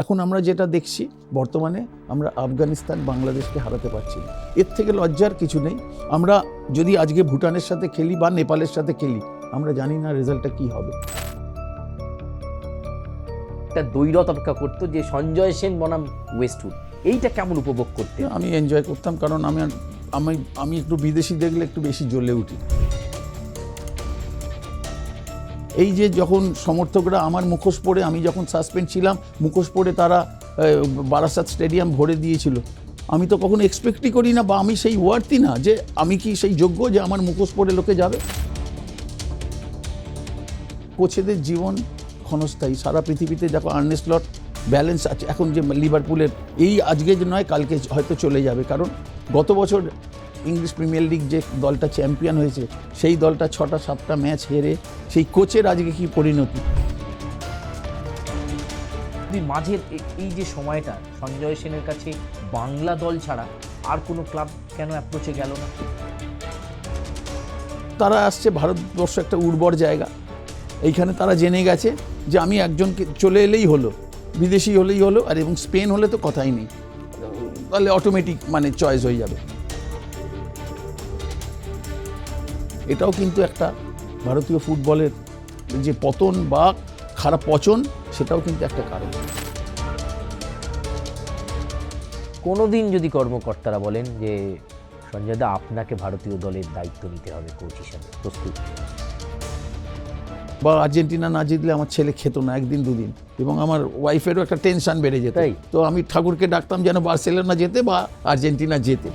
এখন আমরা যেটা দেখছি বর্তমানে আমরা আফগানিস্তান বাংলাদেশকে হারাতে পারছি না। এর থেকে লজ্জার কিছু নেই। আমরা যদি আজকে ভুটানের সাথে খেলি বা নেপালের সাথে খেলি, আমরা জানি না রেজাল্টটা কি হবে। একটা দৈরত অপেক্ষা করতো যে সঞ্জয় সেন বনাম ওয়েস্টউড, এইটা কেমন উপভোগ করতে? আমি এনজয় করতাম, কারণ আমি একটু বিদেশি দেখলে একটু বেশি জ্বলে উঠি। এই যে যখন সমর্থকরা আমার মুখোশ পরে, আমি যখন সাসপেন্ড ছিলাম, মুখোশ পরে তারা বারাসাত স্টেডিয়াম ভরে দিয়েছিল, আমি তো কখনো এক্সপেক্টই করি না, বা আমি সেই ওয়ার্থই না যে আমি কি সেই যোগ্য যে আমার মুখোশ পরে লোকে যাবে। কোচেদের জীবন ক্ষণস্থায়ী। সারা পৃথিবীতে দেখো আর্নে স্লট ব্যালেন্স আছে। এখন যে লিভারপুলের এই আজকে যে নয়, কালকে হয়তো চলে যাবে, কারণ গত বছর ইংলিশ প্রিমিয়ার লিগ যে দলটা চ্যাম্পিয়ন হয়েছে, সেই দলটা 6-7টা ম্যাচ হেরে সেই কোচের আজকে কি পরিণতি। মাঝের এই যে সময়টা সঞ্জয় সেনের কাছে বাংলা দল ছাড়া আর কোনো ক্লাব কেন অ্যাপ্রোচে গেল না? তারা আসছে, ভারতবর্ষ একটা উর্বর জায়গা, এইখানে তারা জেনে গেছে যে আমি একজনকে চলে এলেই হলো, বিদেশি হলেই হলো, আর এবং স্পেন হলে তো কথাই নেই, তাহলে অটোমেটিক মানে চয়েস হয়ে যাবে। এটাও কিন্তু একটা ভারতীয় ফুটবলের যে পতন বা খারাপ পচন, সেটাও কিন্তু একটা কারণ। কোনোদিন যদি কর্মকর্তারা বলেন যে সঞ্জয় দা আপনাকে ভারতীয় দলের দায়িত্ব নিতে হবে কোচ হিসাবে, প্রস্তুত? বা আর্জেন্টিনা না জিতলে আমার ছেলে খেত না একদিন দুদিন, এবং আমার ওয়াইফেরও একটা টেনশন বেড়ে যেত। তো আমি ঠাকুরকে ডাকতাম যেন বার্সেলোনা জেতে বা আর্জেন্টিনা জেতে।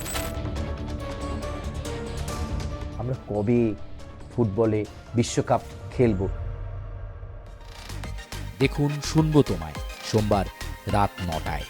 আমরা কবে ফুটবলে বিশ্বকাপ খেলবো? দেখুন শুনবো তোমায় সোমবার রাত 9টায়।